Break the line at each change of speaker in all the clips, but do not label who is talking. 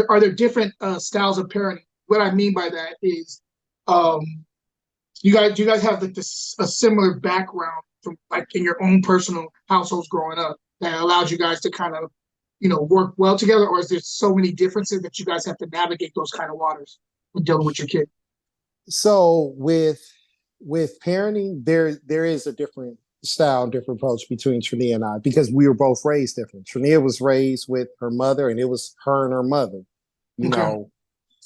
are there different styles of parenting? What I mean by that is, um, do you guys have like this a similar background from like in your own personal households growing up that allowed you guys to kind of, work well together, or is there so many differences that you guys have to navigate those kind of waters when dealing with your kid?
So with parenting, there is a different style, different approach between Trania and I because we were both raised different. Trania was raised with her mother, and it was her and her mother, you
Okay.
know,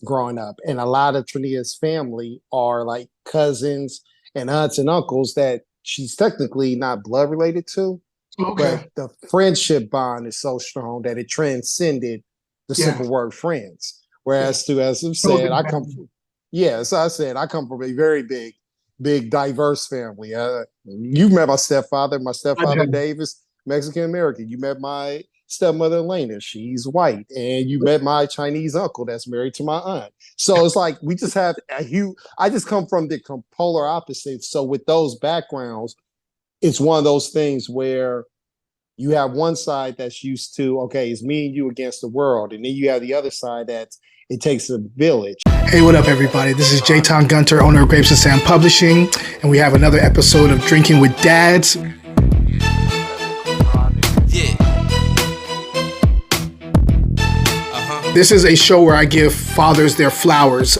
growing up. And a lot of Trinia's family are like cousins and aunts and uncles that she's technically not blood related to, but
Okay.
the friendship bond is so strong that it transcended the
Yeah.
simple word friends.
Yeah.
Whereas to as I've
That was
said, I come
exactly.
from yeah, so I said I come from a very big diverse family. You met my stepfather. My
I
stepfather
have.
Dave is Mexican American. You met my stepmother Elena. She's white, and you met my Chinese uncle that's married to my aunt. So it's like we just have a huge. I just come from the polar opposites. So with those backgrounds, it's one of those things where you have one side that's used to, okay, it's me and you against the world, and then you have the other side that's it takes a village.
Hey, what up, everybody? This is Jayton Gunter, owner of Grapes and Sand Publishing, and we have another episode of Drinking with Dads. Yeah. This is a show where I give fathers their flowers.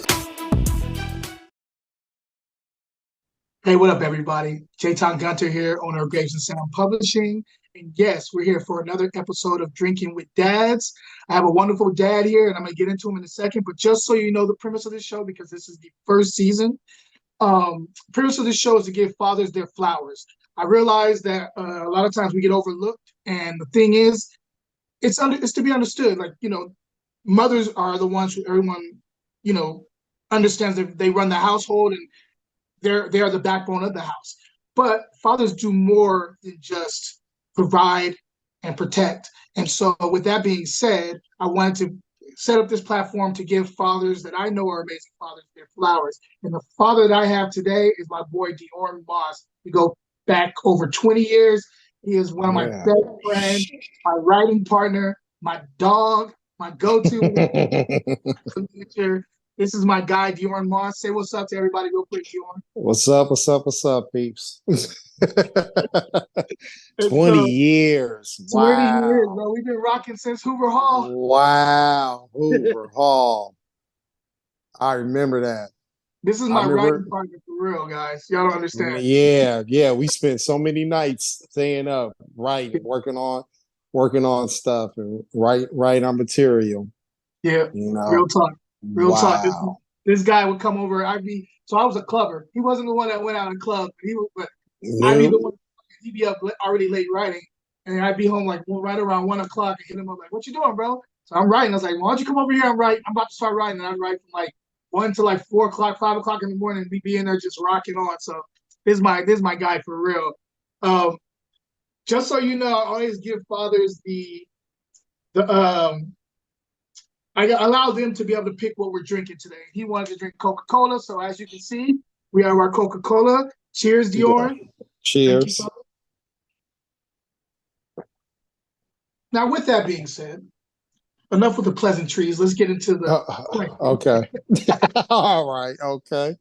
Hey, what up, everybody? Jayton Gunter here, owner of Grapes and Sound Publishing. And yes, we're here for another episode of Drinking with Dads. I have a wonderful dad here, and I'm going to get into him in a second. But just so you know the premise of this show, because this is the first season, premise of this show is to give fathers their flowers. I realize that a lot of times we get overlooked. And the thing is, it's to be understood. Like, mothers are the ones who everyone, understands that they run the household and they are the backbone of the house. But fathers do more than just provide and protect. And so with that being said, I wanted to set up this platform to give fathers that I know are amazing fathers their flowers. And the father that I have today is my boy Diorn Moss. We go back over 20 years. He is one of my best friends, my writing partner, my dog, my go-to teacher. This is my guy, Diorn Moss. Say what's up to everybody real quick, Diorn.
What's up, peeps? 20
So,
years.
20 years,
Wow.
bro. We've been rocking since Hoover Hall.
Wow. Hoover Hall. I remember that.
This is
I
my
remember.
writing partner for real, guys. Y'all don't understand.
Yeah. We spent so many nights staying up, writing, working on stuff and writing our material.
Yeah, real talk. Real talk.
Wow.
This guy would come over. So I was a clubber. He wasn't the one that went out in club. But I'd be the one. He'd be up already late writing, and I'd be home like right around 1 o'clock. And hit him up like, "What you doing, bro?" So I'm writing. I was like, "Why don't you come over here? I'm writing. I'm about to start writing." And I'd write from like 1 to like 4 o'clock, 5 o'clock in the morning. We'd be in there just rocking on. So this is my guy for real. Just so you know, I always give fathers I allow them to be able to pick what we're drinking today. He wanted to drink Coca-Cola, so as you can see, we have our Coca-Cola. Cheers, Diorn.
Cheers.
Now, with that being said, enough with the pleasantries. Let's get into the
okay. All right. Okay.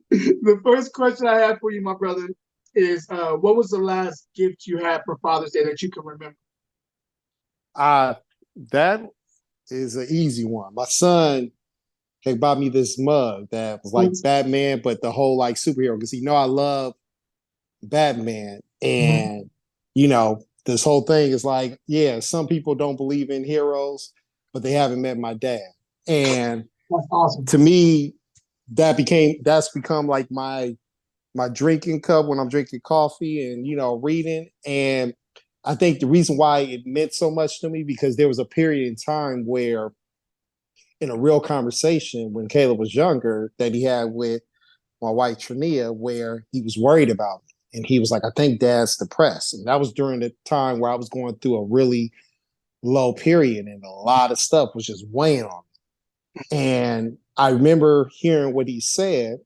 The first question I have for you, my brother, is what was the last gift you had for Father's Day that you can remember?
That is an easy one. My son had bought me this mug that was like Batman, but the whole like superhero, because I love Batman. And this whole thing is like, yeah, some people don't believe in heroes, but they haven't met my dad. And
that's awesome.
To me, that's become like my drinking cup when I'm drinking coffee and reading. And I think the reason why it meant so much to me because there was a period in time where in a real conversation when Caleb was younger that he had with my wife Trania where he was worried about me. And he was like, I think Dad's depressed. And that was during the time where I was going through a really low period and a lot of stuff was just weighing on me. And I remember hearing what he said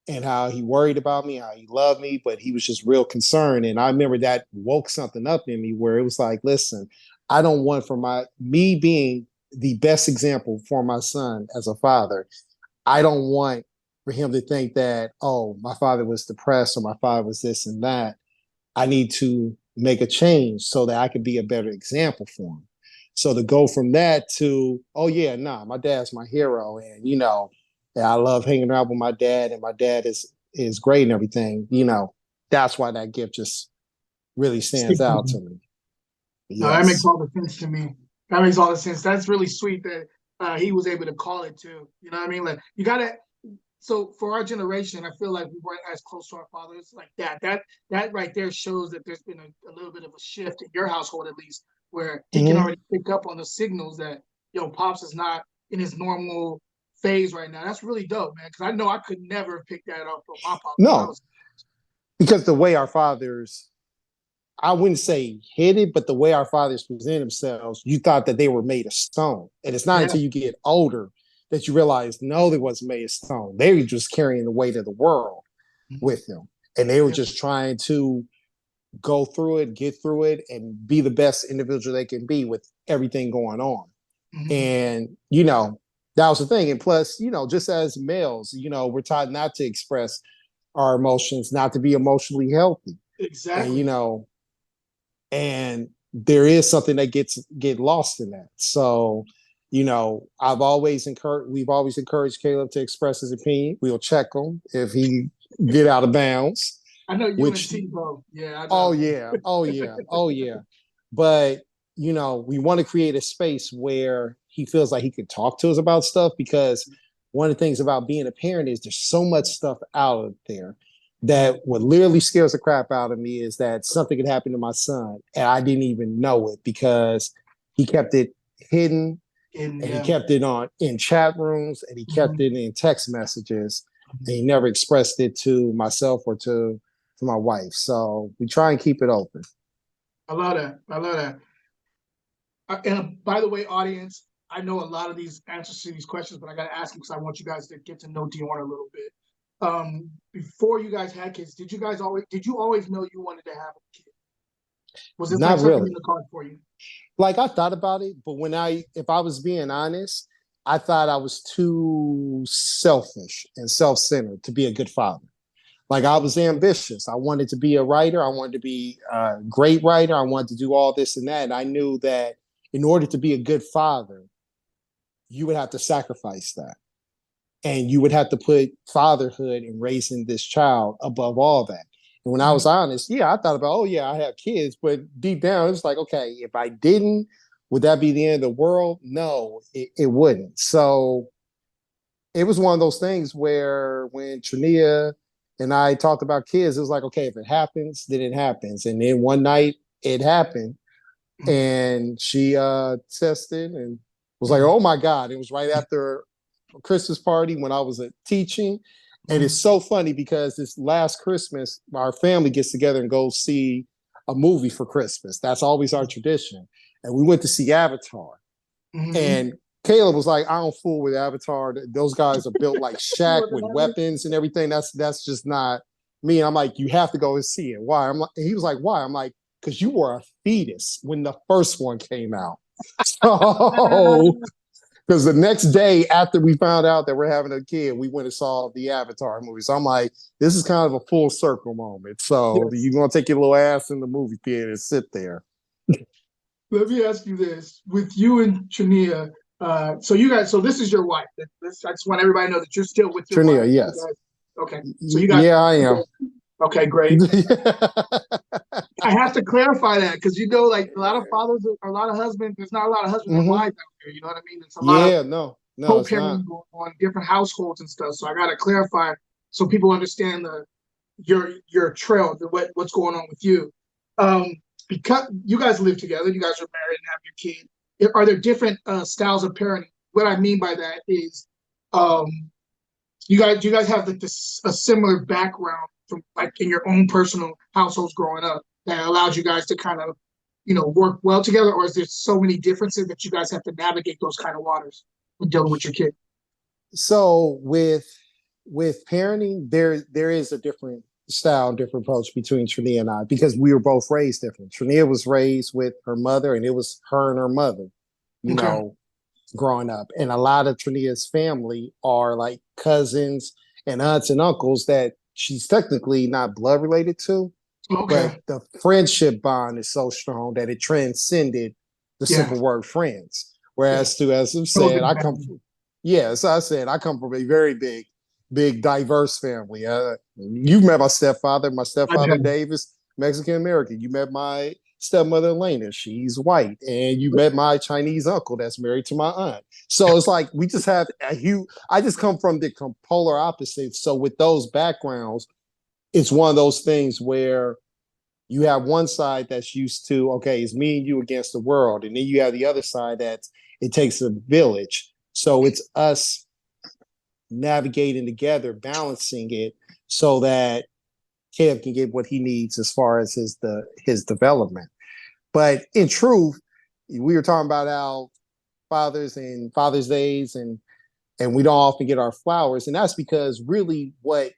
and how he worried about me, how he loved me, but he was just real concerned. And I remember that woke something up in me where it was like, listen, I don't want for me being the best example for my son as a father. I don't want for him to think that, oh, my father was depressed or my father was this and that. I need to make a change so that I can be a better example for him. So to go from that to, oh yeah, nah, my dad's my hero, and I love hanging out with my dad, and my dad is great and everything. That's why that gift just really stands out to me.
No, that makes
Yes.
all the sense to me. That makes all the sense. That's really sweet that he was able to call it too. You know what I mean? Like you gotta. So for our generation, I feel like we weren't as close to our fathers like that. That right there shows that there's been a little bit of a shift in your household, at least, where he can
Mm-hmm.
already pick up on the signals that pops is not in his normal phase right now. That's really dope, man. Because I know I could never have picked that up from my pops when I
No,
was.
because the way our fathers, I wouldn't say hid it, but the way our fathers present themselves, you thought that they were made of stone. And it's not
Yeah.
until you get older that you realize, no, they wasn't made of stone. They were just carrying the weight of the world with them. And they were just trying to go through it, get through it, and be the best individual they can be with everything going on. And, that was the thing. And plus, just as males, we're taught not to express our emotions, not to be emotionally healthy.
Exactly.
And there is something that get lost in that. So, we've always encouraged Caleb to express his opinion. We'll check him if he get out of bounds.
I know you and T both. Yeah, I
Oh
know.
yeah, oh yeah, oh yeah. But we want to create a space where he feels like he can talk to us about stuff, because one of the things about being a parent is there's so much stuff out there that what literally scares the crap out of me is that something could happen to my son and I didn't even know it because he kept it hidden, and he kept it on in chat rooms, and he kept it in text messages, and he never expressed it to myself or to my wife. So we try and keep it open.
I love that. I love that. And by the way, audience, I know a lot of these answers to these questions, but I got to ask them because I want you guys to get to know Diorn a little bit. Before you guys had kids, did you always know you wanted to have a kid? Was this
Not
like something
really.
in the card for you?
Like, I thought about it, but if I was being honest, I thought I was too selfish and self-centered to be a good father. Like, I was ambitious. I wanted to be a writer. I wanted to be a great writer. I wanted to do all this and that. And I knew that in order to be a good father, you would have to sacrifice that. And you would have to put fatherhood and raising this child above all that. And when I was honest, I thought about, oh yeah, I have kids, but deep down, it's like, okay, if I didn't, would that be the end of the world? No, it wouldn't. So it was one of those things where when Trania and I talked about kids, it was like, okay, if it happens, then it happens. And then one night it happened, and she tested and was like, oh my God. It was right after a Christmas party when I was teaching. And it's so funny because this last Christmas, our family gets together and goes see a movie for Christmas. That's always our tradition. And we went to see Avatar. And Caleb was like, I don't fool with Avatar. Those guys are built like Shaq with weapons and everything. That's just not me. And I'm like, you have to go and see it. Why? He was like, why? I'm like, because you were a fetus when the first one came out. So, because the next day after we found out that we're having a kid, we went and saw the Avatar movie. So I'm like, this is kind of a full circle moment. So you're going to take your little ass in the movie theater and sit there.
Let me ask you this: with you and Trania, so this is your wife. I just want everybody to know that you're still with your
Trania,
wife.
yes.
Okay. So you guys.
Yeah, I am.
Okay, great. I have to clarify that because like a lot of fathers, a lot of husbands. There's not a lot of husbands and wives out there. You know what I mean? There's a lot of
no, it's not.
co-parenting going on, different households and stuff. So I got to clarify so people understand your trail, what's going on with you. Because you guys live together, you guys are married and have your kid. Are there different styles of parenting? What I mean by that is, you guys have like a similar background from like in your own personal households growing up that allows you guys to kind of work well together, or is there so many differences that you guys have to navigate those kind of waters when dealing with your kid?
So with parenting, there is a different style, different approach between Trania and I, because we were both raised different. Trania was raised with her mother, and it was her and her mother. growing up. And a lot of Trinia's family are like cousins and aunts and uncles that she's technically not blood related to, but
Okay.
the friendship bond is so strong that it transcended the
Yeah.
simple word friends.
Yeah.
Whereas, to as I've said,
Chosen
I come
family.
from, yeah, so I said, I come from a very big, diverse family. You've met my stepfather. My
I
stepfather,
know.
Dave, is Mexican American. You met my stepmother, Elena. She's white. And you met my Chinese uncle that's married to my aunt. So it's like we just have a huge, I just come from the polar opposites. So with those backgrounds, it's one of those things where you have one side that's used to, okay, it's me and you against the world. And then you have the other side that it takes a village. So it's us navigating together, balancing it so that Kev can get what he needs as far as his development. But in truth, we were talking about our fathers and Father's Days, and we don't often get our flowers. And that's because really what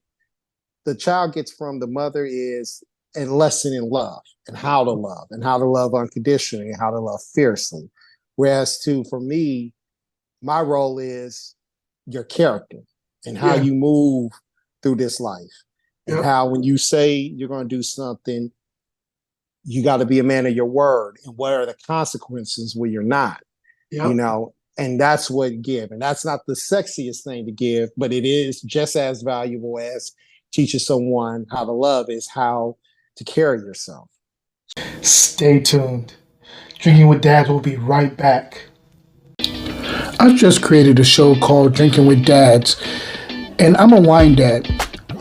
the child gets from the mother is a lesson in love and how to love unconditionally and how to love fiercely. Whereas for me, my role is your character and how
Yeah.
you move through this life. And
Yep.
how when you say you're going to do something, you got to be a man of your word. And what are the consequences when you're not? You
Yep.
know, and that's what give. And that's not the sexiest thing to give, but it is just as valuable as teaching someone how to love is how to carry yourself.
Stay tuned. Drinking with Dads will be right back. I just created a show called Drinking with Dads, and I'm a wine dad,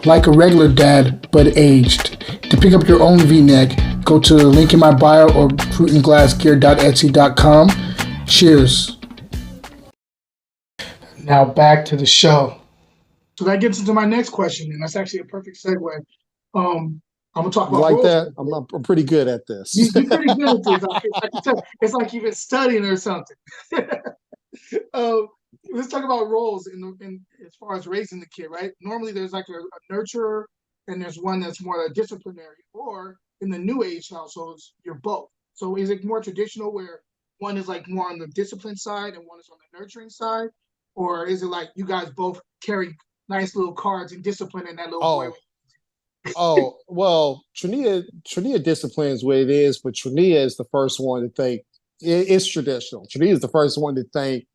like a regular dad, but aged. To pick up your own V-neck, go to the link in my bio or fruitandglassgear.etsy.com. Cheers. Now back to the show.
So that gets into my next question, and that's actually a perfect segue. I'm gonna talk
You
about
like
roles.
that? I'm pretty good at this.
You're pretty good at this. I can tell. It's like you've been studying or something. um, let's talk about roles in as far as raising the kid, right? Normally, there's like a nurturer, and there's one that's more a disciplinary. Or in the new age households, you're both. So is it more traditional where one is like more on the discipline side and one is on the nurturing side, or is it like you guys both carry nice little cards and discipline in that little boy?
Oh, well, Trinia disciplines what it is, but Trinia is the first one to think it's traditional. Trinia is the first one to think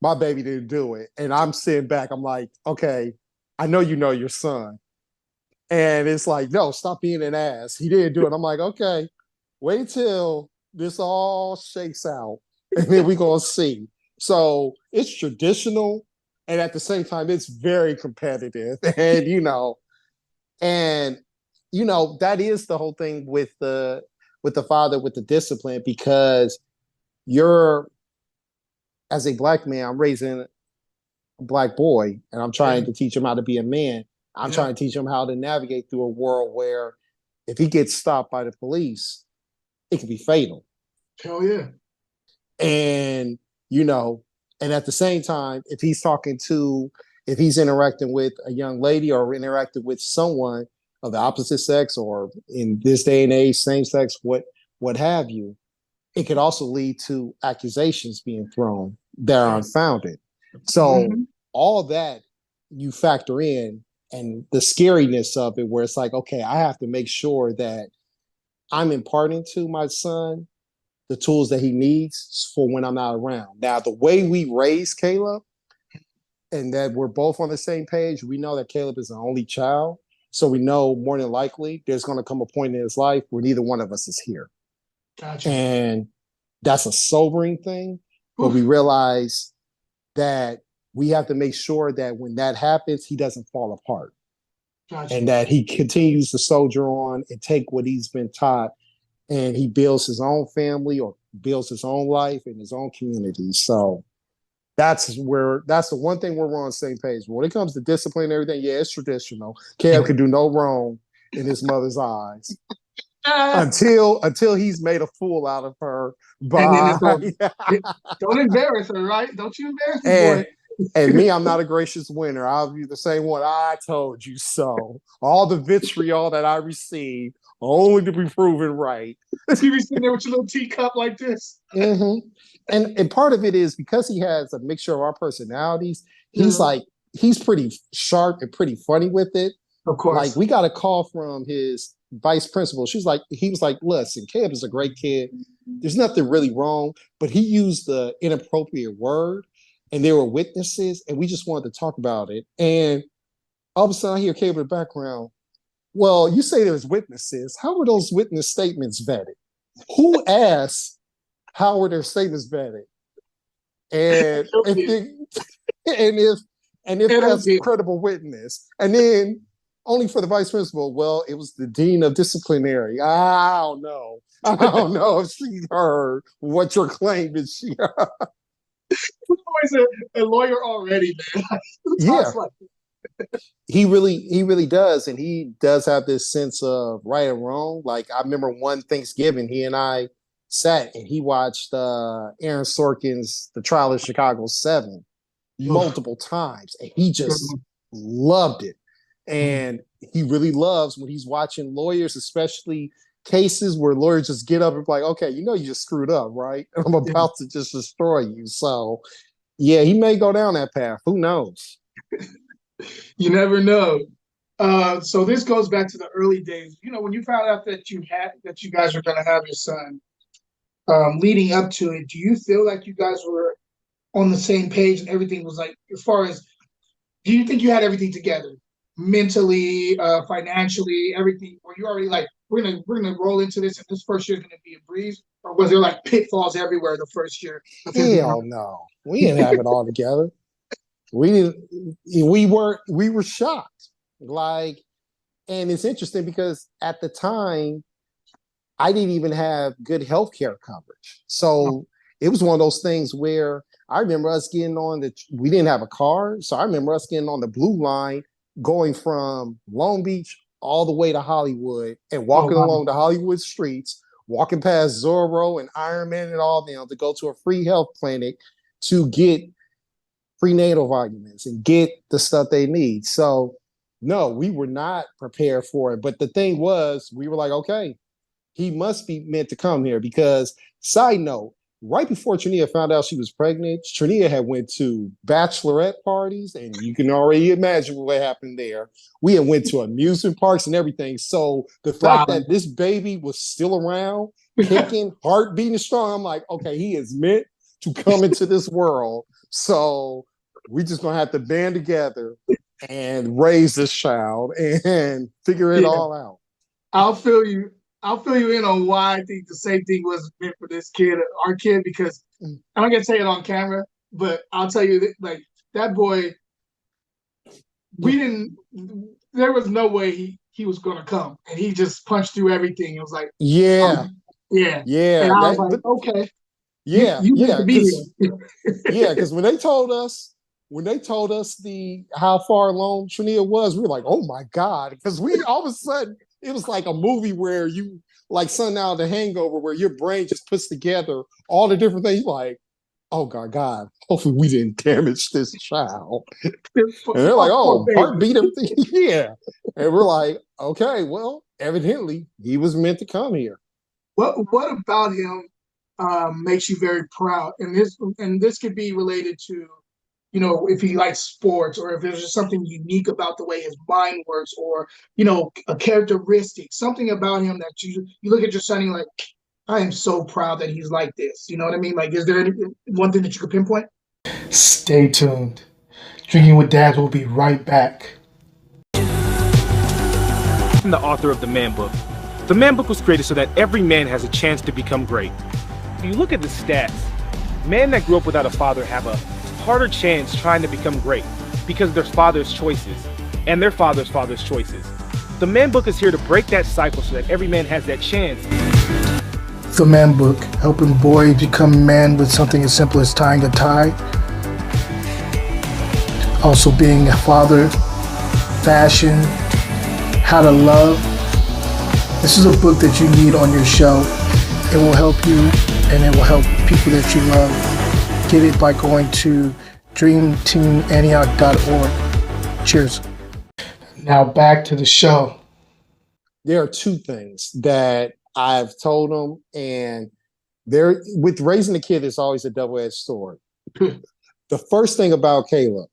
my baby didn't do it. And I'm sitting back, I'm like, okay, I know you know your son. And it's like, no, stop being an ass. He didn't do it. I'm like, okay, wait till this all shakes out, and then we're gonna see. So it's traditional, and at the same time, it's very competitive. And that is the whole thing with the father with the discipline, because you're as a black man, I'm raising a black boy, and I'm
Yeah,
trying to teach him how to be a man. I'm
yeah,
trying to teach him how to navigate through a world where if he gets stopped by the police, it could be fatal.
hell yeah,
And, you know, and at the same time, if he's interacting with a young lady or interacting with someone of the opposite sex, or in this day and age, same sex, what have you, it could also lead to accusations being thrown that are
yeah.
unfounded. So
Mm-hmm.
all that you factor in, and the scariness of it, where it's like, okay, I have to make sure that I'm imparting to my son the tools that he needs for when I'm not around. Now, the way we raise Caleb, and that we're both on the same page, we know that Caleb is an only child. So we know more than likely there's going to come a point in his life where neither one of us is here.
Gotcha.
And that's a sobering thing. But we
Oof,
realize that we have to make sure that when that happens, he doesn't fall apart,
gotcha.
and that he continues to soldier on and take what he's been taught, and he builds his own family or builds his own life in his own community. So that's the one thing where we're on the same page. When it comes to discipline and everything, yeah, it's traditional. Kev could do no wrong in his mother's eyes
Ah,
until he's made a fool out of her
and then
by
it's over. Don't embarrass her, right? Don't you embarrass the boy.
and me, I'm not a gracious winner. I'll be the same one. I told you so. All the vitriol that I received only to be proven right.
You be sitting there with your little teacup like this.
Mm-hmm. And part of it is because he has a mixture of our personalities. He's
Yeah,
like he's pretty sharp and pretty funny with it.
of
Like
course.
we got a call from his vice principal. He was like, listen, Caleb is a great kid. There's nothing really wrong, but he used the inappropriate word, and there were witnesses, and we just wanted to talk about it. And all of a sudden, I hear Caleb in the background. Well, you say there's witnesses. How were those witness statements vetted? Who asked how were their statements vetted? And if they, and if
And I
that's
did.
credible witness, and then only for the vice principal. Well, it was the dean of disciplinary. I don't know. I don't know if she heard what your claim is. She heard.
Always a lawyer already, man.
Yeah,
Talks like
he really does, and he does have this sense of right and wrong. Like I remember one Thanksgiving, he and I sat and he watched Aaron Sorkin's The Trial of Chicago 7
oof,
multiple times, and he
good
just
one.
loved it.
Mhm.
And he really loves when he's watching lawyers, especially cases where lawyers just get up and be like, okay, you know you just screwed up, right? And I'm
Yeah.
about to just destroy you. So yeah, he may go down that path. Who knows?
You never know. So this goes back to the early days. You know, when you found out that you guys were going to have your son, leading up to it, do you feel like you guys were on the same page and everything was like, as far as, do you think you had everything together, mentally, financially, everything? Were you already like, we're gonna roll into this, and this first year is gonna be a breeze, or was there like pitfalls everywhere the first year of him being
Hell no. We didn't have it all together. We didn't we were shocked. Like, and it's interesting because at the time I didn't even have good healthcare coverage. So it was one of those things where I remember us getting on we didn't have a car. So I remember us getting on the blue line, going from Long Beach all the way to Hollywood and
Oh
walking
wow.
along the Hollywood streets, walking past Zorro and Iron Man and all them to go to a free health clinic to get prenatal vitamins and get the stuff they need. So no, we were not prepared for it. But the thing was, we were like, okay, he must be meant to come here because, side note, right before Trania found out she was pregnant, Trania had went to bachelorette parties, and you can already imagine what happened there. We had went to amusement parks and everything. So the
Wow.
fact that this baby was still around, kicking, heart beating strong, I'm like, okay, he is meant to come into this world. So we just gonna have to band together and raise this child and figure it
Yeah,
all out.
I'll feel you. I'll fill you in on why I think the same thing was meant for this kid, our kid, because I'm not gonna say it on camera, but I'll tell you that, like, that boy, we didn't. There was no way he was gonna come, and he just punched through everything. It was like,
Yeah,
yeah, and
yeah,
I was
that,
like,
but
okay,
yeah,
you meant
yeah,
to be
because yeah, because when they told us the how far along Trania was, we were like, oh my God. Because we all of a sudden, it was like a movie where you like something out of the hangover where your brain just puts together all the different things like, oh God, hopefully we didn't damage this child.
here.
And they're like,
Poor
oh,
baby.
heartbeat, everything. Yeah. And we're like, okay, well, evidently he was meant to come here.
What about him makes you very proud? And this could be related to, you know, if he likes sports, or if there's just something unique about the way his mind works, or, you know, a characteristic, something about him that you look at your son and you're like, I am so proud that he's like this. You know what I mean? Like, is there one thing that you could pinpoint? Stay tuned. Drinking with Dads will be right back.
I'm the author of the Man Book. The Man Book was created so that every man has a chance to become great. If you look at the stats, men that grew up without a father have a harder chance trying to become great because of their father's choices and their father's choices. The Man Book is here to break that cycle so that every man has that chance.
The Man Book, helping boys become men with something as simple as tying a tie. Also being a father, fashion, how to love. This is a book that you need on your shelf. It will help you, and it will help people that you love. Get it by going to dreamteamantioch.org. Cheers. Now back to the show.
there are two things that I've told him, and there with raising a kid, it's always a double-edged sword. The first thing about Caleb,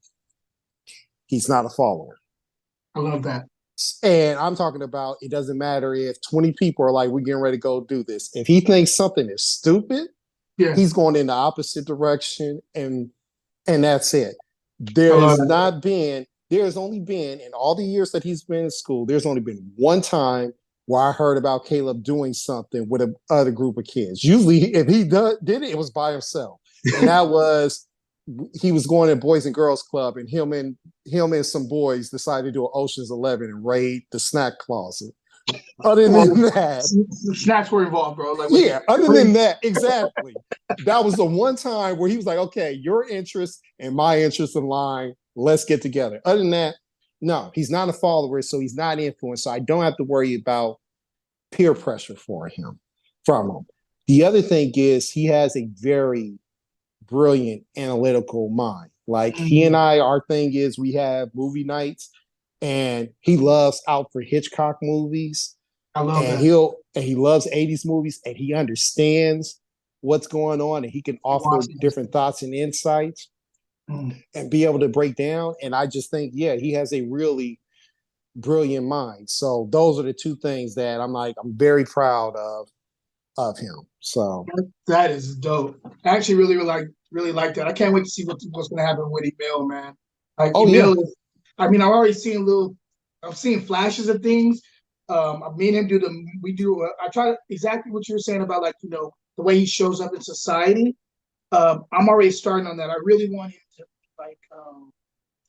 he's not a follower.
I love that.
And I'm talking about it doesn't matter if 20 people are like, we're getting ready to go do this. If he thinks something is stupid,
Yeah,
he's going in the opposite direction, and that's it.
I love that.
There's only been in all the years that he's been in school, there's only been one time where I heard about Caleb doing something with a other group of kids. Usually, if he did it, it was by himself, and that was he was going to Boys and Girls Club, and him and some boys decided to do an Ocean's 11 and raid the snack closet. Other
Well,
than that,
snacks were involved, bro. Like,
yeah, other than that, exactly. That was the one time where he was like, okay, your interest and my interest in line, let's get together. Other than that, no, he's not a follower, so he's not influenced. So I don't have to worry about peer pressure from him. The other thing is he has a very brilliant analytical mind. Like he and our thing is we have movie nights, and he loves Alfred Hitchcock movies,
I love
and
that.
he loves 80s movies, and he understands what's going on, and he can
He
offer
wants it.
different thoughts and insights
Mm.
and be able to break down. And I just think, yeah, he has a really brilliant mind. So those are the two things that I'm very proud of him. So
That is dope. I actually really like that. I can't wait to see what's going to happen with Emil, man. Like
oh yeah.
Emil is, I mean, I've seen flashes of things. Me and him I try to exactly what you were saying about like, the way he shows up in society. I'm already starting on that. I really want him to like,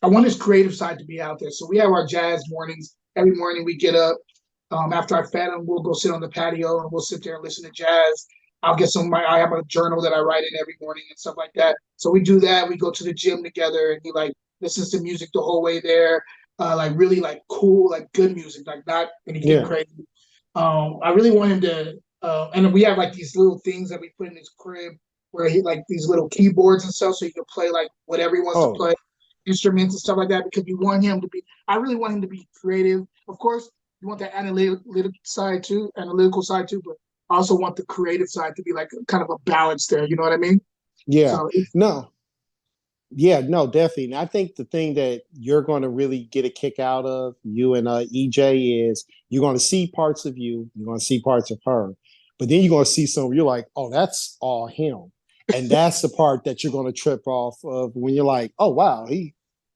I want his creative side to be out there. So we have our jazz mornings. Every morning we get up. After I fed him, we'll go sit on the patio and we'll sit there and listen to jazz. I have a journal that I write in every morning and stuff like that. So we do that. We go to the gym together, and he like listens to music the whole way there. Like really like cool, like good music, like not anything
Yeah.
crazy. I really want him to, and we have like these little things that we put in his crib where he like these little keyboards and stuff, so he can play like whatever he wants to
Oh,
play, instruments and stuff like that. Because I really want him to be creative. Of course, you want that analytical side too, but I also want the creative side to be like kind of a balance there. You know what I mean?
yeah.
So
No. Yeah, no, definitely. And I think the thing that you're going to really get a kick out of, you and EJ, is you're going to see parts of you, you're going to see parts of her, but then you're going to see some, you're like, oh, that's all him. And that's the part that you're going to trip off of when you're like, oh, wow,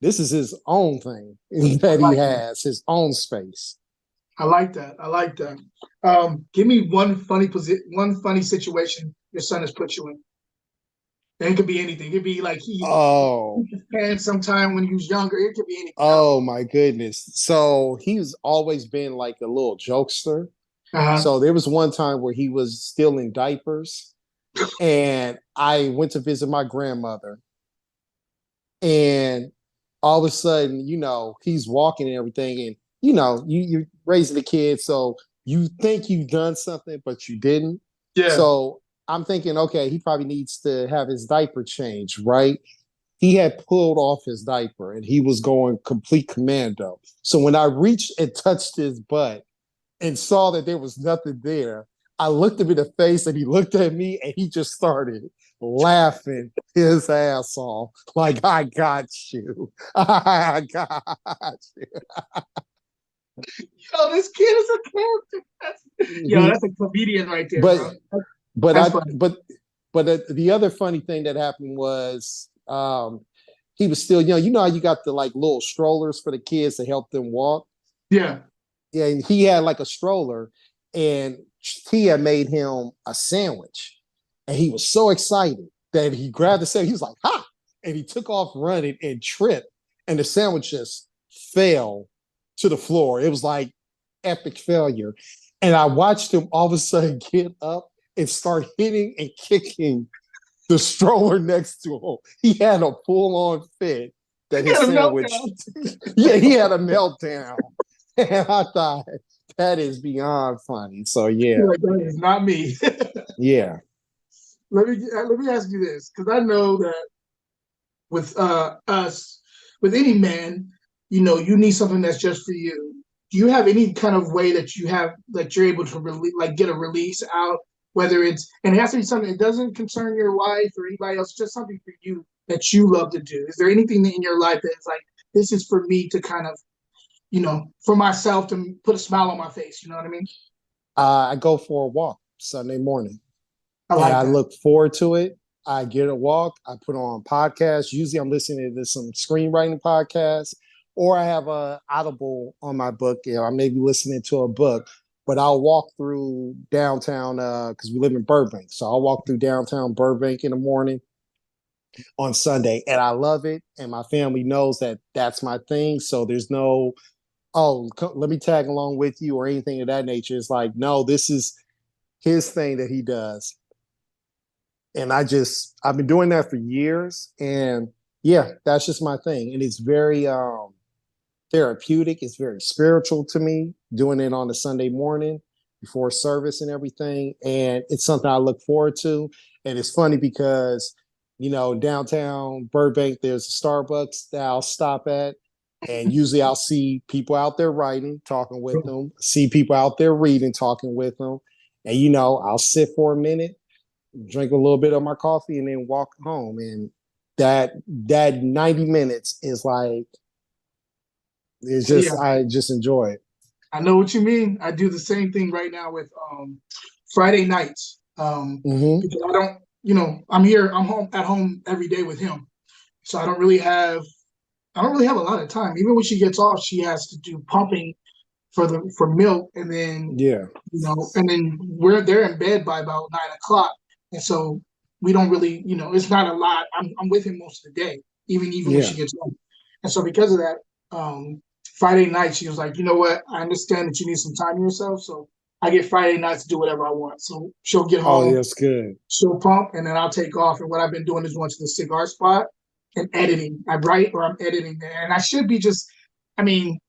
this is his own thing that he
like
has, his own space.
I like that. I like that. Give me one funny situation your son has put you in. And it could be anything. It could be like he
Oh,
his parents sometime when he was younger. It could be anything.
oh my goodness. So he's always been like a little jokester.
Uh-huh.
So there was one time where he was still in diapers, and I went to visit my grandmother, and all of a sudden, he's walking and everything, and you're raising a kid, so you think you've done something, but you didn't.
Yeah.
So I'm thinking, okay, he probably needs to have his diaper changed, right? He had pulled off his diaper and he was going complete commando. So when I reached and touched his butt and saw that there was nothing there, I looked him in the face and he looked at me and he just started laughing his ass off. Like, I got you. I got you.
Yo, this kid is a character. That's a comedian right there,
But
bro.
but
That's
I
funny.
but the other funny thing that happened was he was still young. You know how you got the like little strollers for the kids to help them walk?
Yeah.
Yeah, and he had like a stroller, and he had made him a sandwich. And he was so excited that he grabbed the sandwich. He was like, ha! And he took off running and tripped, and the sandwich just fell to the floor. It was like epic failure. And I watched him all of a sudden get up and start hitting and kicking the stroller next to him. He had a full-on fit that his sandwich. Yeah, he had a meltdown. And I thought, that is beyond funny. So yeah.
Like, that is not me.
Yeah.
Let me ask you this, because I know that with us, with any man, you need something that's just for you. do you have any kind of way that you're able to get a release out, whether it's, and it has to be something that doesn't concern your wife or anybody else, just something for you that you love to do? Is there anything in your life that is like, this is for me to kind of, for myself to put a smile on my face? You know what I mean?
I go for a walk Sunday morning,
I
and
like
I
that.
look forward to it. I get a walk. I put on podcasts. Usually, I'm listening to some screenwriting podcasts, or I have a Audible on my book. I may be listening to a book, but I'll walk through downtown because we live in Burbank. So I'll walk through downtown Burbank in the morning on Sunday, and I love it. And my family knows that that's my thing. So there's no, oh, let me tag along with you or anything of that nature. It's like, no, this is his thing that he does. And I've been doing that for years. And yeah, that's just my thing. And it's very therapeutic. It's very spiritual to me, doing it on a Sunday morning before service and everything. And it's something I look forward to. And it's funny because, downtown Burbank, there's a Starbucks that I'll stop at. And usually I'll see people out there writing, talking with them, see people out there reading, talking with them. And, I'll sit for a minute, drink a little bit of my coffee, and then walk home. And that 90 minutes is like, it's just,
Yeah,
I just enjoy it.
I know what you mean. I do the same thing right now with Friday nights.
Mm-hmm.
Because I'm home at home every day with him. So I don't really have a lot of time. Even when she gets off, she has to do pumping for milk, and then
Yeah.
and then they're in bed by about 9 o'clock, and so we don't really, it's not a lot. I'm with him most of the day, even when
Yeah.
she gets home, and so because of that, Friday night she was like, you know what, I understand that you need some time to yourself, so I get Friday nights to do whatever I want. So she'll get
Oh,
home,
that's good.
she'll pump, and then I'll take off. And what I've been doing is going to the cigar spot and editing. I write or I'm editing there. And I should be I mean,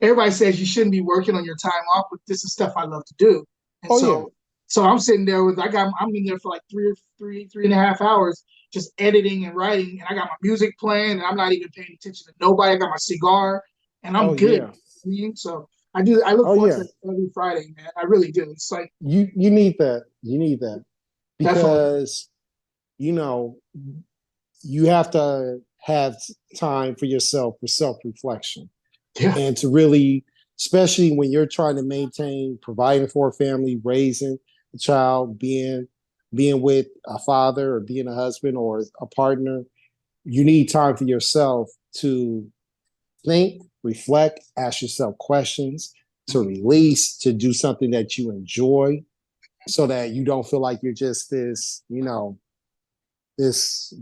everybody says you shouldn't be working on your time off, but this is stuff I love to do. And
Oh, yeah.
so I'm sitting there I'm in there for like three and a half hours, just editing and writing. And I got my music playing, and I'm not even paying attention to nobody. I got my cigar, and I'm
Oh,
good.
yeah.
So I look
Oh,
forward to
yeah.
that every Friday, man. I really do. It's like,
You need that. You need that
definitely.
because, you know, you have to have time for yourself, for self-reflection,
Yeah.
and to really, especially when you're trying to maintain providing for a family, raising a child, being with a father or being a husband or a partner, you need time for yourself to think, reflect, ask yourself questions, to release, to do something that you enjoy, so that you don't feel like you're just this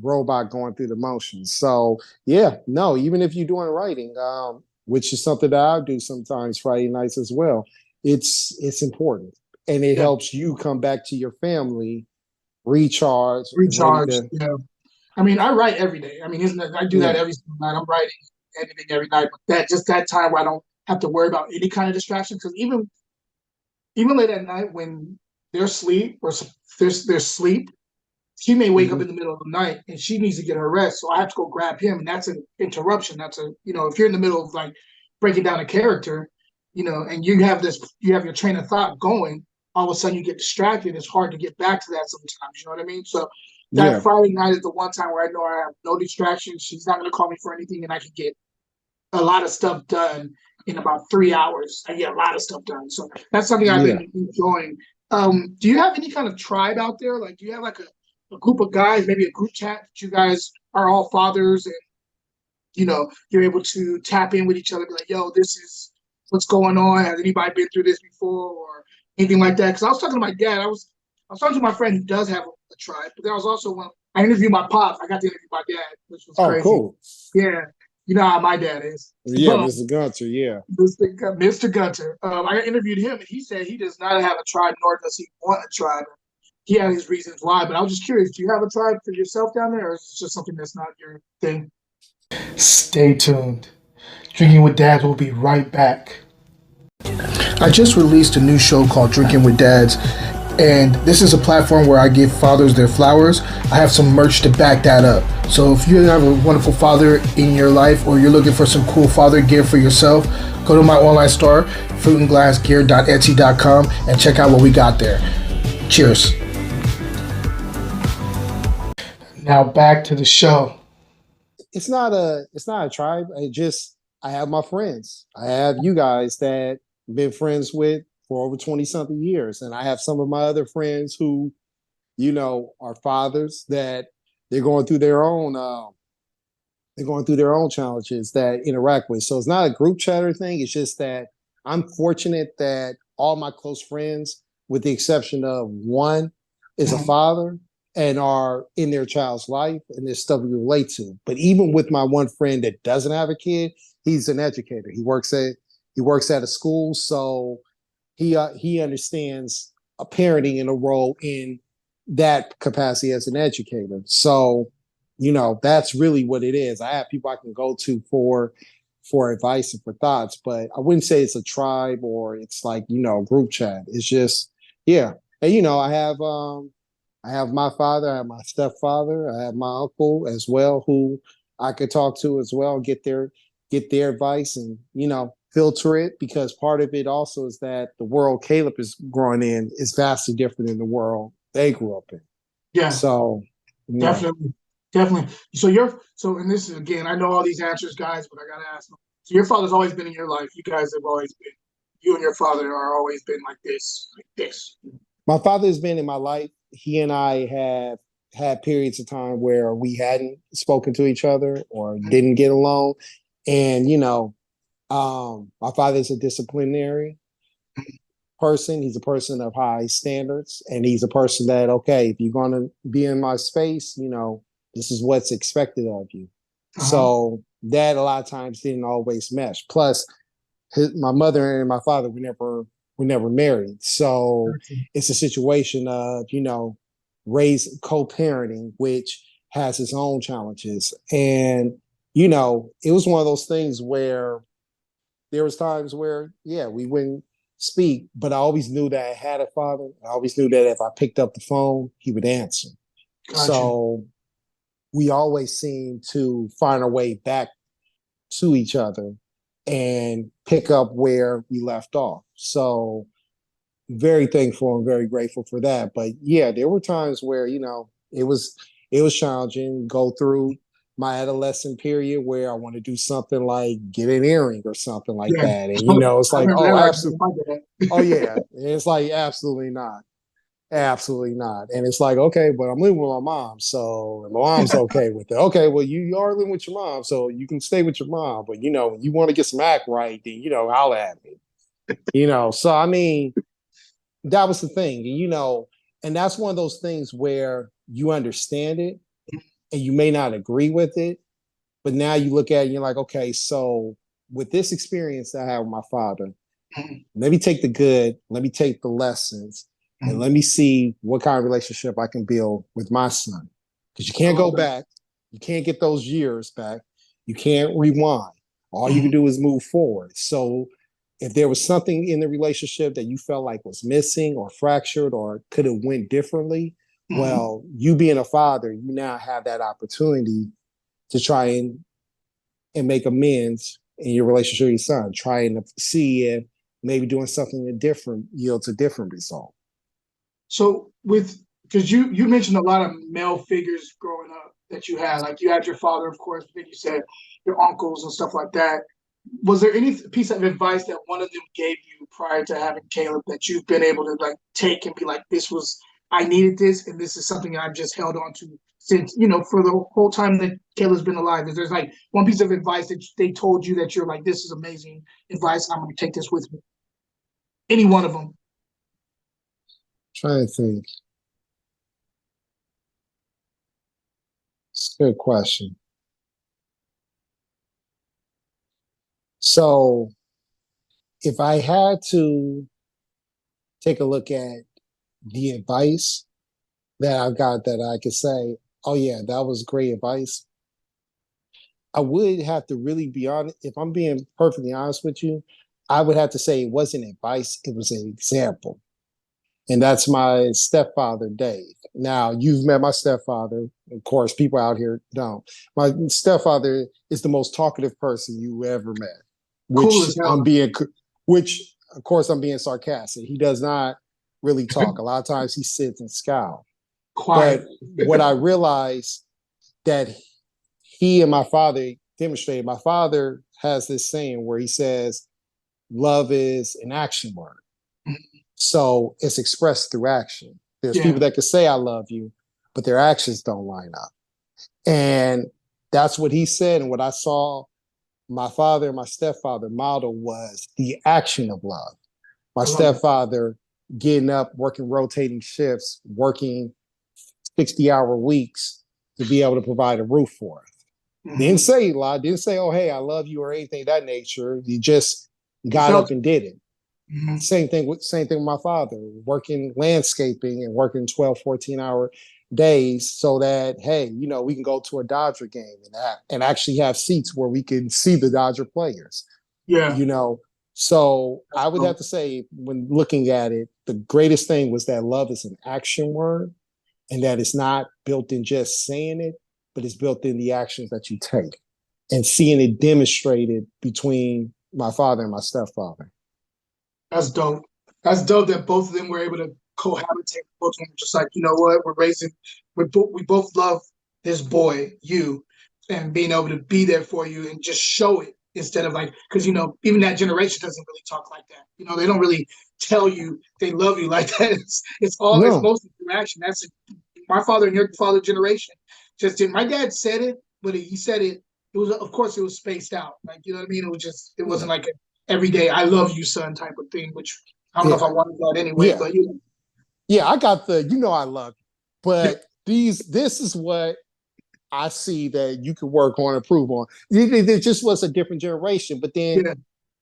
robot going through the motions. So yeah, no, even if you're doing writing, which is something that I do sometimes Friday nights as well, it's important. And it
Yeah.
helps you come back to your family, recharge, ready
Recharge.
to,
Yeah. I mean, I write every day. I mean, I do that
yeah,
every single night. I'm writing, editing every night, but that time where I don't have to worry about any kind of distraction. Because even late at night when they're asleep or their sleep, she may wake up
mhm,
in the middle of the night and she needs to get her rest. So I have to go grab him, and that's an interruption. If you're in the middle of like breaking down a character, and you have your train of thought going, all of a sudden you get distracted. It's hard to get back to that sometimes. You know what I mean? So that
yeah,
Friday night is the one time where I know I have no distractions. She's not going to call me for anything, and I can get a lot of stuff done in about 3 hours. I get a lot of stuff done. So that's something I've
yeah.
been enjoying. Do you have any kind of tribe out there? Like, do you have like a group of guys, maybe a group chat that you guys are all fathers, and you're able to tap in with each other, be like, yo, this is what's going on. Has anybody been through this before or anything like that? Because I was talking to my dad. I was talking to my friend who does have a tribe, but then I was also when I interviewed my pops. I got to interview my dad, which was
Oh,
crazy.
cool.
Yeah, you know how my dad is.
Yeah,
But
Mr. Gunter, yeah.
Mr. Gunter, I interviewed him, and he said he does not have a tribe, nor does he want a tribe. He had his reasons why, but I was just curious. Do you have a tribe for yourself down there, or is it just something that's not your thing?
Stay tuned. Drinking with Dads will be right back. I just released a new show called Drinking with Dads, And this is a platform where I give fathers their flowers. I have some merch to back that up. So if you have a wonderful father in your life, or you're looking for some cool father gear for yourself, go to my online store, fruitandglassgear.etsy.com, and check out what we got there. Cheers. Now back to the show.
It's not a tribe. I have my friends. I have you guys that I've been friends with for over 20 something years. And I have some of my other friends who, are fathers that they're going through their own challenges that interact with. So it's not a group chatter thing. It's just that I'm fortunate that all my close friends, with the exception of one, is a father and are in their child's life, and there's stuff we relate to. But even with my one friend that doesn't have a kid, he's an educator. He works at a school, so he understands a parenting in a role in that capacity as an educator. So, that's really what it is. I have people I can go to for advice and for thoughts, but I wouldn't say it's a tribe or it's like, group chat. It's just, yeah. And I have my father, I have my stepfather, I have my uncle as well, who I could talk to as well, get their advice, and filter it, because part of it also is that the world Caleb is growing in is vastly different than the world they grew up in.
Yeah,
So,
definitely, definitely. And this is, again, I know all these answers, guys, but I gotta ask them. So your father's always been in your life. You guys have always been. You and your father are always been like this, like this.
my father has been in my life. He and I have had periods of time where we hadn't spoken to each other or didn't get along. And, my father is a disciplinary person. He's a person of high standards, and he's a person that, okay, if you're going to be in my space, this is what's expected of you. So that a lot of times didn't always mesh. Plus, my mother and my father were never married, so it's a situation of co-parenting, which has its own challenges. And it was one of those things where there was times where, yeah, we wouldn't speak, but I always knew that I had a father. I always knew that if I picked up the phone, he would answer.
Gotcha.
So we always seemed to find our way back to each other and pick up where we left off. So very thankful and very grateful for that. But yeah, there were times where, it was challenging. Go through my adolescent period where I want to do something like get an earring or something like
Yeah.
that. And it's
I
like,
remember
oh,
that
absolutely.
argument.
Oh yeah. And it's like, absolutely not. Absolutely not. And it's like, okay, but I'm living with my mom, so my mom's okay with it. Okay, well, you are living with your mom, so you can stay with your mom. But when you want to get some act right, then I'll at me. So I mean, that was the thing. And that's one of those things where you understand it and you may not agree with it, but now you look at it and you're like, okay, so with this experience that I had with my father, let me take the good, let me take the lessons, and let me see what kind of relationship I can build with my son. Because you can't go back, you can't get those years back, you can't rewind. All you can do is move forward. So if there was something in the relationship that you felt like was missing or fractured or could have went differently, well, you being a father, you now have that opportunity to try and make amends in your relationship with your son, trying to see if maybe doing something different yields a different result.
So because you mentioned a lot of male figures growing up that you had, like you had your father, of course, but then you said your uncles and stuff like that. Was there any piece of advice that one of them gave you prior to having Caleb that you've been able to like take and be like, I needed this, and this is something I've just held on to since, for the whole time that Caleb's been alive? Is there's like one piece of advice that they told you that you're like, this is amazing advice, I'm going to take this with me? Any one of them?
Trying to think. It's a good question. So if I had to take a look at the advice that I've got that I could say, oh yeah, that was great advice, I would have to really be honest. If I'm being perfectly honest with you, I would have to say it wasn't advice, it was an example. and that's my stepfather, Dave. Now, you've met my stepfather. Of course, people out here don't. My stepfather is the most talkative person you ever met,
Cool
which
as hell.
which of course I'm being sarcastic. He does not really talk. A lot of times he sits and scowls.
Quiet.
But what I realized that he and my father demonstrated, my father has this saying where he says, love is an action word. So it's expressed through action. There's
Yeah.
people that can say, I love you, but their actions don't line up. And that's what he said. And what I saw my father and my stepfather model was the action of love. My
I love it.
stepfather getting up, working rotating shifts, working 60-hour weeks to be able to provide a roof for us. Didn't say a lot, didn't say, oh, hey, I love you or anything of that nature. He just got up and did it. Same thing with my father, working landscaping and working 12, 14-hour days so that, hey, you know, we can go to a Dodger game and actually have seats where we can see the Dodger players.
Yeah.
You know, so
That's
I would
cool.
have to say, when looking at it, the greatest thing was that love is an action word, and that it's not built in just saying it, but it's built in the actions that you take and seeing it demonstrated between my father and my stepfather.
That's dope. That's dope that both of them were able to cohabitate. Both of them were just like, you know what, we both love this boy, you, and being able to be there for you and just show it instead of like, because you know, even that generation doesn't really talk like that. You know, they don't really tell you they love you like that. It's mostly through action. That's my father and your father generation. Just did. My dad said it, but he said it. It was, of course, it was spaced out. Like, you know what I mean? It wasn't like every day, I love you, son, type of thing, which I don't know if I wanted that anyway, but you know.
Yeah, I got the, you know, I love you. But this is what I see that you could work on, improve on. There just was a different generation, but then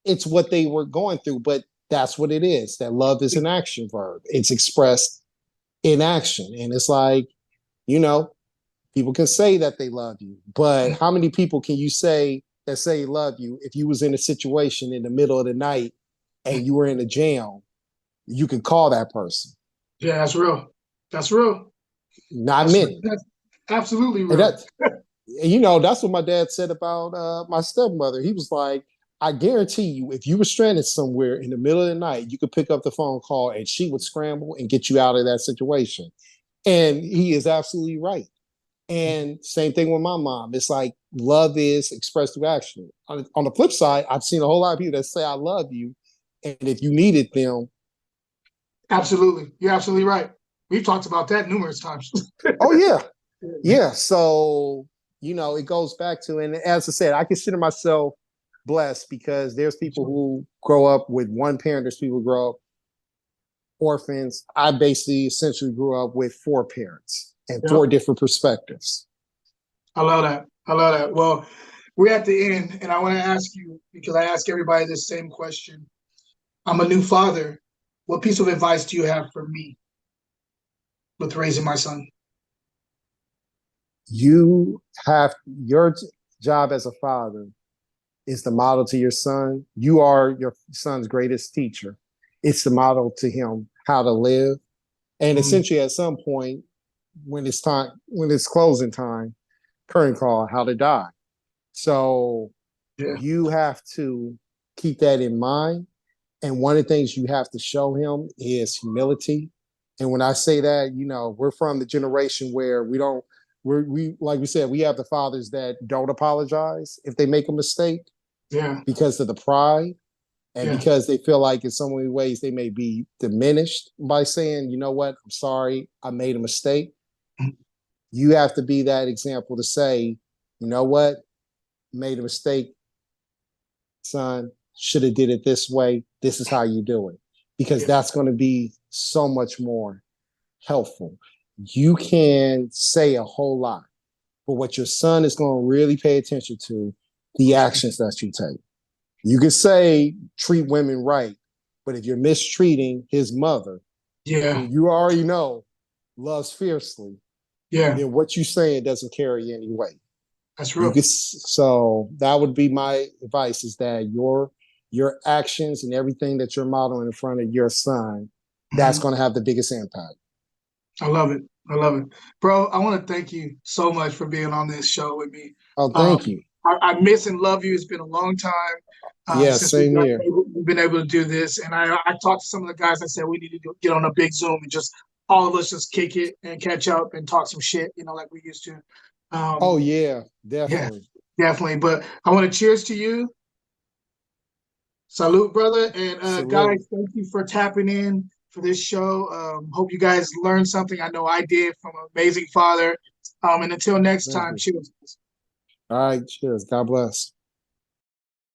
it's what they were going through. But that's what it is, that love is an action verb. It's expressed in action. And it's like, you know, people can say that they love you, but how many people can you say that say love you if you was in a situation in the middle of the night and you were in a jam, you could call that person?
Yeah, that's real. That's real.
Not many.
That's absolutely real.
And that, you know, that's what my dad said about my stepmother. He was like, I guarantee you, if you were stranded somewhere in the middle of the night, you could pick up the phone call and she would scramble and get you out of that situation. And he is absolutely right. And same thing with my mom. It's like love is expressed through action. On the flip side, I've seen a whole lot of people that say I love you, and if you needed them.
Absolutely. You're absolutely right. We've talked about that numerous times.
Oh, yeah. Yeah. So, you know, it goes back to, and as I said, I consider myself blessed because there's people who grow up with one parent, there's people who grow up orphans. I basically essentially grew up with four parents and four different perspectives.
I love that. I love that. Well, we're at the end, and I want to ask you, because I ask everybody this same question. I'm a new father. What piece of advice do you have for me with raising my son?
You have, your job as a father is the model to your son. You are your son's greatest teacher. It's the model to him how to live. And essentially at some point, when it's closing time, curtain call, how to die. So you have to keep that in mind. And one of the things you have to show him is humility. And when I say that, you know, we're from the generation where we like we said, we have the fathers that don't apologize if they make a mistake because of the pride and because they feel like in so many ways they may be diminished by saying, you know what, I'm sorry, I made a mistake. You have to be that example to say, you know what, made a mistake, son, should have did it this way. This is how you do it. Because that's going to be so much more helpful. You can say a whole lot, but what your son is going to really pay attention to, the actions that you take. You can say, treat women right, but if you're mistreating his mother, who you already know loves fiercely, then what you're saying doesn't carry any weight.
That's real.
So that would be my advice, is that your actions and everything that you're modeling in front of your son that's going to have the biggest impact.
I love it. I love it. Bro, I want to thank you so much for being on this show with me.
Oh, thank you.
I miss and love you. It's been a long time
Yeah,
since
same here.
we've been able to do this. And I talked to some of the guys. I said we need to get on a big Zoom and just all of us just kick it and catch up and talk some shit, like we used to.
Oh, yeah,
Yeah,
definitely.
definitely. But I want to cheers to you. Salute, brother. And
Salute.
guys, thank you for tapping in for this show. Hope you guys learned something. I know I did from an amazing father. And until next
Thank
time,
you.
cheers.
All right, cheers. God bless.